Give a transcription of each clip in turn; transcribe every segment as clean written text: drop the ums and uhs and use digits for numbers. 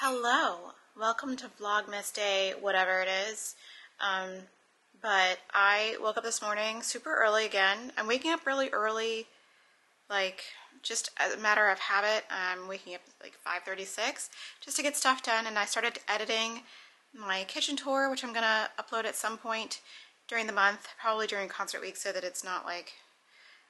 Hello, welcome to Vlogmas Day, whatever it is. But I woke up this morning super early again. I'm waking up really early, like just as a matter of habit. I'm waking up like 5:36 just to get stuff done, and I started editing my kitchen tour, which I'm gonna upload at some point during the month, probably during concert week, so that it's not like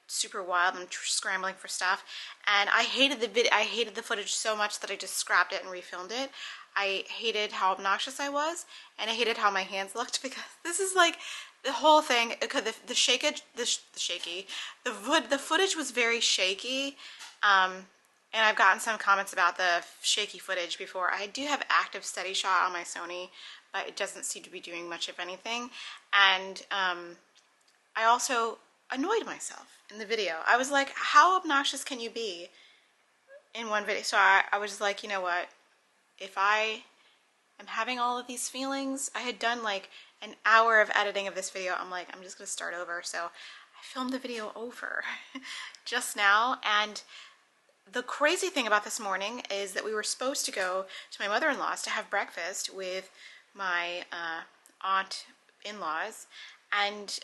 super wild and scrambling for stuff. And I hated the footage so much that I just scrapped it and refilmed it. I hated how obnoxious I was, and I hated how my hands looked, because this is like the whole thing. The footage was very shaky, and I've gotten some comments about the shaky footage before. I do have active steady shot on my Sony, but it doesn't seem to be doing much of anything. And I also annoyed myself in the video. I was like, how obnoxious can you be in one video? So I was like, you know what, if I am having all of these feelings, I had done like an hour of editing of this video. I'm like, I'm just gonna start over. So I filmed the video over just now. And the crazy thing about this morning is that we were supposed to go to my mother-in-law's to have breakfast with my aunt in-laws, and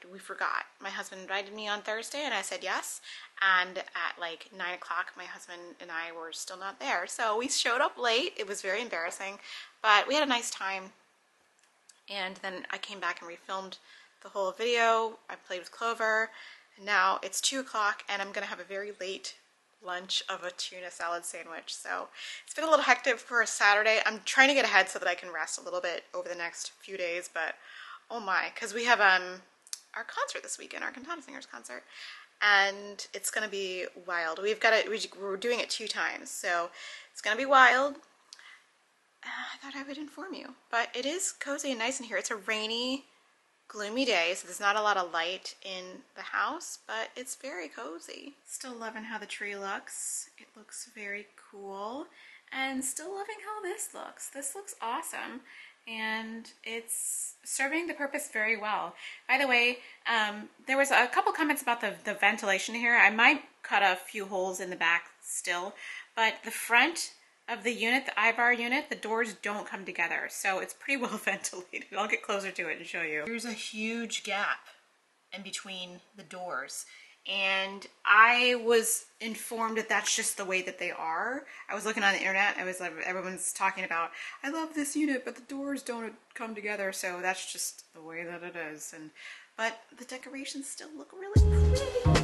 we forgot. My husband invited me on Thursday, and I said yes. And at like 9 o'clock, my husband and I were still not there. So we showed up late. It was very embarrassing, but we had a nice time. And then I came back and refilmed the whole video. I played with Clover. And now it's 2 o'clock, and I'm gonna have a very late lunch of a tuna salad sandwich. So it's been a little hectic for a Saturday. I'm trying to get ahead so that I can rest a little bit over the next few days, but oh my, because we have our concert this weekend, our Cantata Singers concert, and it's gonna be wild. We're doing it 2 times, so it's gonna be wild. I thought I would inform you, but it is cozy and nice in here. It's a rainy, gloomy day, so there's not a lot of light in the house, but it's very cozy. Still loving how the tree looks. It looks very cool, and still loving how this looks. This looks awesome, and it's serving the purpose very well. By the way, there was a couple comments about the ventilation here. I might cut a few holes in the back still, but the front of the unit, the I-bar unit, the doors don't come together, so it's pretty well ventilated. I'll get closer to it and show you. There's a huge gap in between the doors, and I was informed that that's just the way that they are. I was looking on the internet, everyone's talking about, I love this unit, but the doors don't come together, so that's just the way that it is. But the decorations still look really pretty.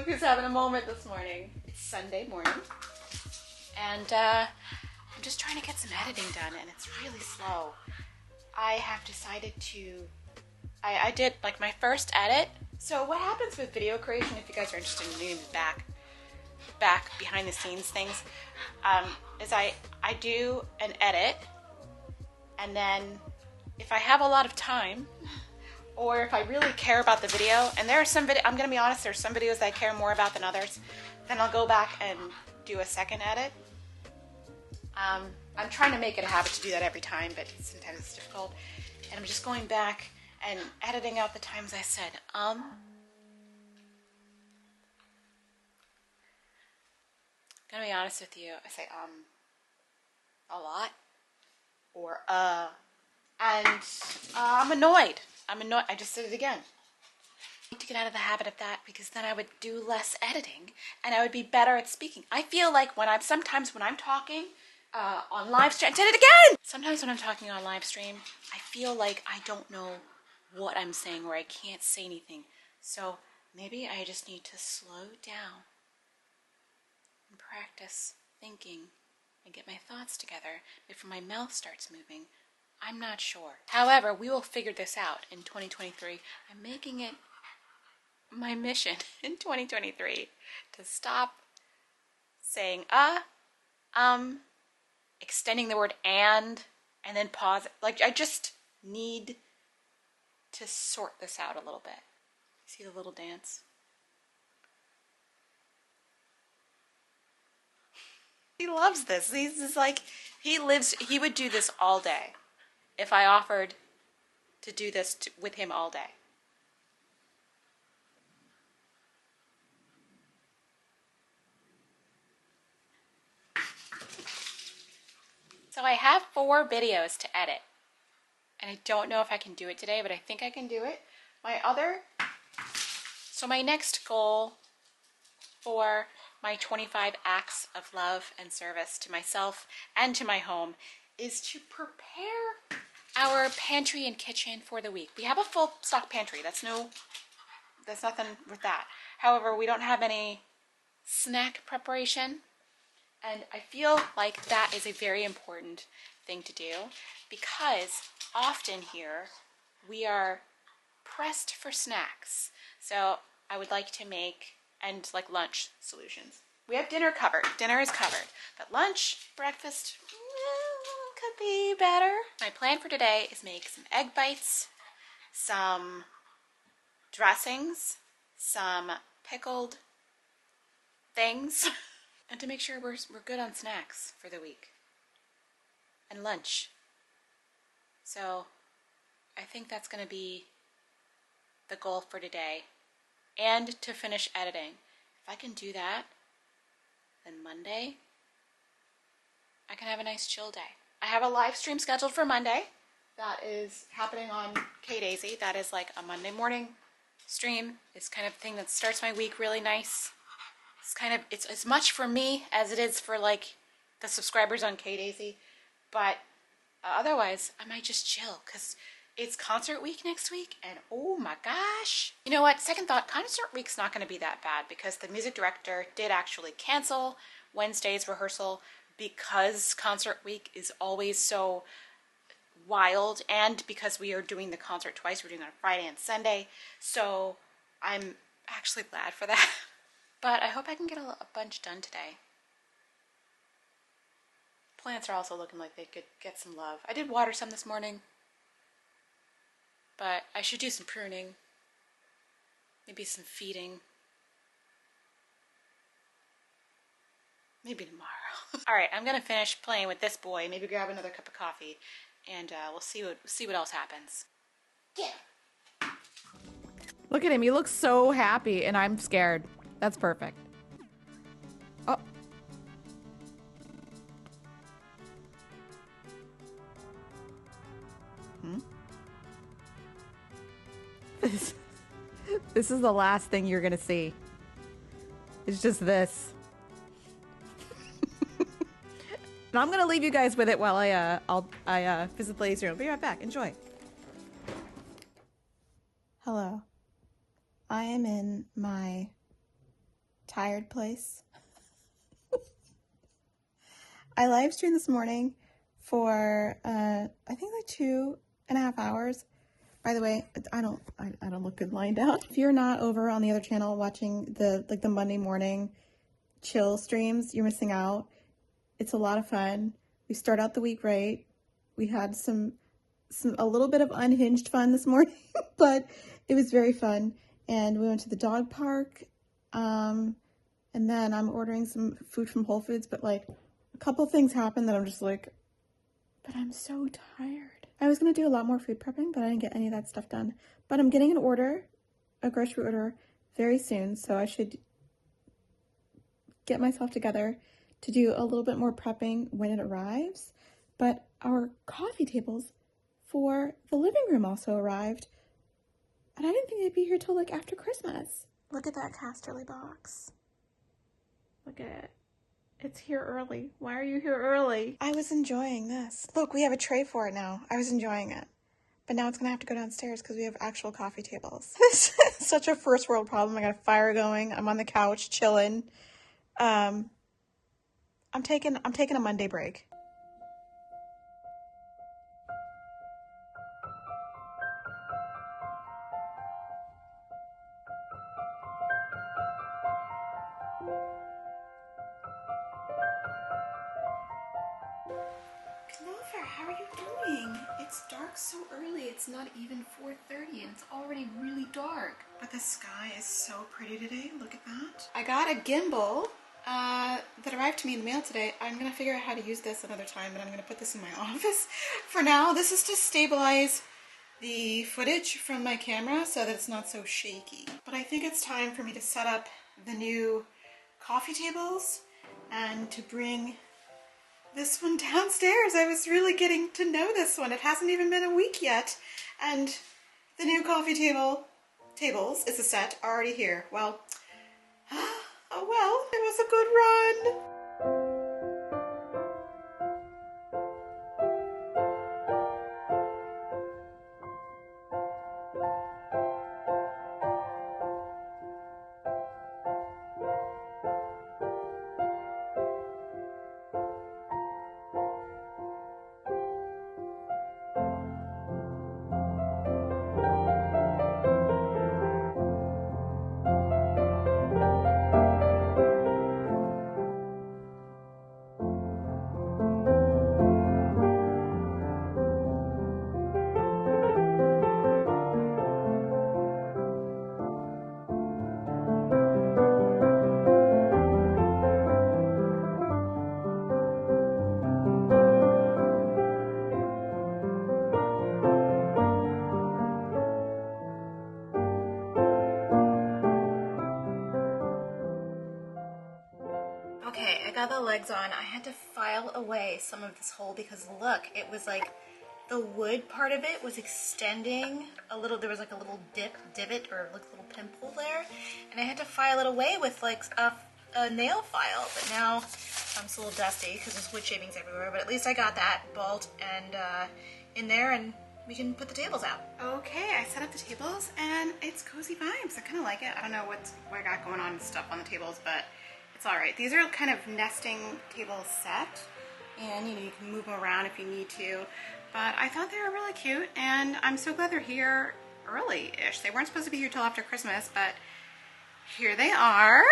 Look who's having a moment this morning. It's Sunday morning, and I'm just trying to get some editing done, and it's really slow. I have decided to, I did like my first edit. So what happens with video creation, if you guys are interested in doing back behind the scenes things, is I do an edit, and then if I have a lot of time, or if I really care about the video, and there are some I'm gonna be honest, there's some videos that I care more about than others, then I'll go back and do a second edit. I'm trying to make it a habit to do that every time, but sometimes it's difficult. And I'm just going back and editing out the times I said, I'm gonna be honest with you, I say, a lot, or, and I'm annoyed. I just did it again. I need to get out of the habit of that, because then I would do less editing and I would be better at speaking. I feel like sometimes when I'm talking on live stream, I did it again! Sometimes when I'm talking on live stream, I feel like I don't know what I'm saying, or I can't say anything. So maybe I just need to slow down and practice thinking and get my thoughts together before my mouth starts moving. I'm not sure. However, we will figure this out in 2023. I'm making it my mission in 2023 to stop saying extending the word and then pause. Like, I just need to sort this out a little bit. See the little dance? He loves this. He's just like, he would do this all day if I offered to do this with him all day. So I have 4 videos to edit, and I don't know if I can do it today, but I think I can do it. So my next goal for my 25 acts of love and service to myself and to my home is to prepare our pantry and kitchen for the week. We have a full stock pantry. That's nothing with that. However, we don't have any snack preparation. And I feel like that is a very important thing to do, because often here we are pressed for snacks. So I would like to make, and like lunch solutions. We have dinner covered. Dinner is covered. But lunch, breakfast, could be better. My plan for today is make some egg bites, some dressings, some pickled things, and to make sure we're good on snacks for the week and lunch. So I think that's going to be the goal for today, and to finish editing. If I can do that, then Monday I can have a nice chill day. I have a live stream scheduled for Monday that is happening on KDaisy. That is like a Monday morning stream. It's kind of thing that starts my week really nice. It's as much for me as it is for like the subscribers on KDaisy, but otherwise I might just chill, because it's concert week next week, and oh my gosh. You know what, second thought, concert week's not going to be that bad, because the music director did actually cancel Wednesday's rehearsal, because concert week is always so wild, and because we are doing the concert twice. We're doing it on Friday and Sunday, so I'm actually glad for that. But I hope I can get a bunch done today. Plants are also looking like they could get some love. I did water some this morning, but I should do some pruning, maybe some feeding, maybe tomorrow. All right, I'm gonna finish playing with this boy, maybe grab another cup of coffee, and we'll see what else happens. Yeah. Look at him, he looks so happy, and I'm scared. That's perfect. Oh. This is the last thing you're gonna see. It's just this. And I'm gonna leave you guys with it while I visit the laser room. Be right back. Enjoy. Hello. I am in my tired place. I live streamed this morning for I think like 2.5 hours. By the way, I don't look good lying down. If you're not over on the other channel watching the Monday morning chill streams, you're missing out. It's a lot of fun. We start out the week right. We had a little bit of unhinged fun this morning, but it was very fun. And we went to the dog park. And then I'm ordering some food from Whole Foods, but like a couple things happened that I'm just like, but I'm so tired. I was going to do a lot more food prepping, but I didn't get any of that stuff done. But I'm getting a grocery order very soon, so I should get myself together to do a little bit more prepping when it arrives. But our coffee tables for the living room also arrived, and I didn't think they'd be here till like after Christmas. Look at that Casterly box. Look at it. It's here early. Why are you here early? I was enjoying this. Look, we have a tray for it now. I was enjoying it. But now it's going to have to go downstairs because we have actual coffee tables. This is such a first world problem. I got a fire going. I'm on the couch chilling. I'm taking a Monday break. Clover, how are you doing? It's dark so early. It's not even 4:30 and it's already really dark. But the sky is so pretty today. Look at that. I got a gimbal that arrived to me in the mail today. I'm going to figure out how to use this another time, but I'm going to put this in my office. For now, this is to stabilize the footage from my camera so that it's not so shaky. But I think it's time for me to set up the new coffee tables and to bring this one downstairs. I was really getting to know this one. It hasn't even been a week yet. And the new coffee tables, it's a set, already here. Well, oh well, it was a good run. Okay, I got the legs on. I had to file away some of this hole because look, it was like the wood part of it was extending a little. There was like a little divot or like a little pimple there, and I had to file it away with like a nail file. But now it's a little dusty because there's wood shavings everywhere. But at least I got that bolt and in there, and we can put the tables out. Okay, I set up the tables and it's cozy vibes. I kind of like it. I don't know what I got going on and stuff on the tables, but it's all right. These are kind of nesting table set, and you can move them around if you need to. But I thought they were really cute, and I'm so glad they're here early-ish. They weren't supposed to be here till after Christmas, but here they are,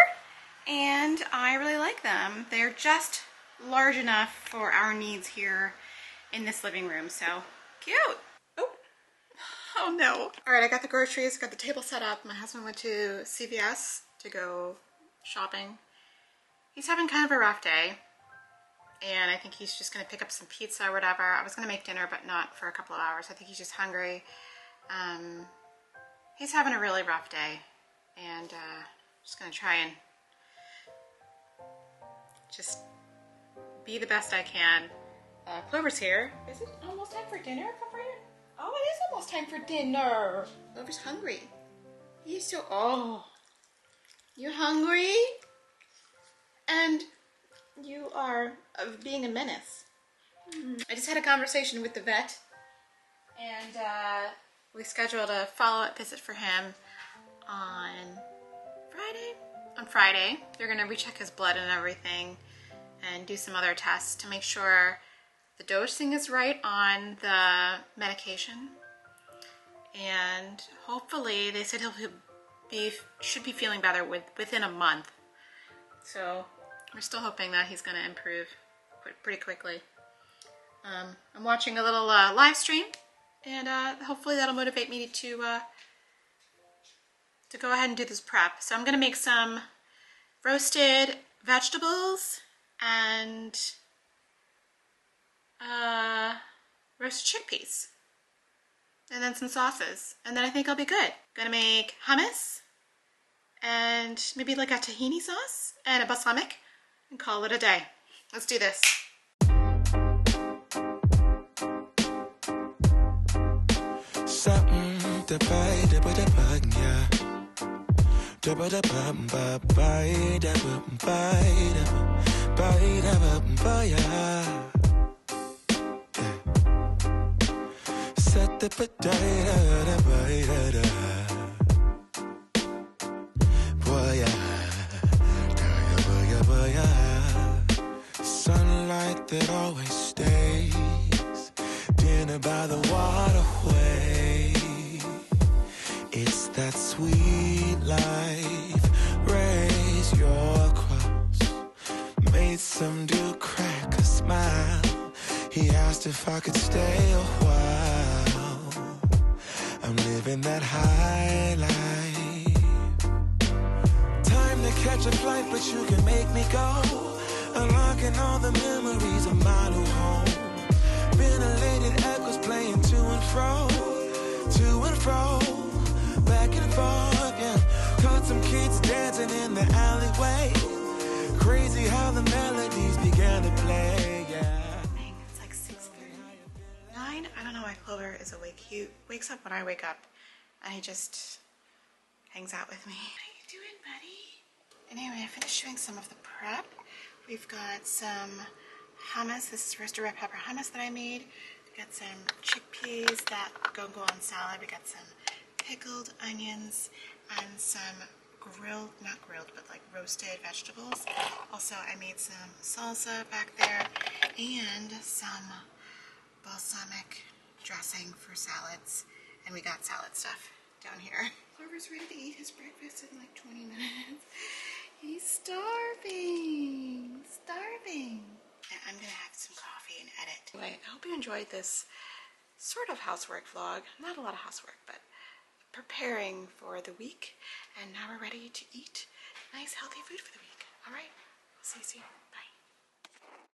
and I really like them. They're just large enough for our needs here in this living room, so cute. Oh no. All right, I got the groceries, got the table set up. My husband went to CVS to go shopping. He's having kind of a rough day, and I think he's just going to pick up some pizza or whatever. I was going to make dinner, but not for a couple of hours. I think he's just hungry. He's having a really rough day, and just going to try and just be the best I can. Clover's here. Is it almost time for dinner, Clover? Oh, it is almost time for dinner. Clover's hungry. He's so... Oh. You hungry? And you are being a menace. I just had a conversation with the vet, and we scheduled a follow-up visit for him on on Friday. They're gonna recheck his blood and everything and do some other tests to make sure the dosing is right on the medication. And hopefully, they said should be feeling better within a month. So we're still hoping that he's gonna improve pretty quickly. I'm watching a little live stream, and hopefully that'll motivate me to go ahead and do this prep. So I'm gonna make some roasted vegetables and roasted chickpeas, and then some sauces, and then I think I'll be good. Gonna make hummus and maybe like a tahini sauce and a balsamic and call it a day. Let's do this. Sunlight that always stays, dinner by the waterway. It's that sweet life. Raise your cross. Made some dude crack a smile. He asked if I could stay a while. I'm living that high life. Time to catch a flight, but you can make me go. Unlocking all the memories of my new home. Ventilated echoes playing to and fro, back and forth, yeah. Caught some kids dancing in the alleyway. Crazy how the melodies began to play, yeah. It's like 6:39. I don't know why Clover is awake. He wakes up when I wake up, and he just hangs out with me. What are you doing, buddy? Anyway, I finished doing some of the prep. We've got some hummus. This is roasted red pepper hummus that I made. We got some chickpeas that go on salad. We got some pickled onions and some not grilled, but like roasted vegetables. Also, I made some salsa back there and some balsamic dressing for salads. And we got salad stuff down here. Clover's ready to eat his breakfast in like 20 minutes. He's starving. I'm gonna have some coffee and edit. Anyway, I hope you enjoyed this sort of housework vlog. Not a lot of housework, but preparing for the week. And now we're ready to eat nice, healthy food for the week. All right, see you soon. Bye.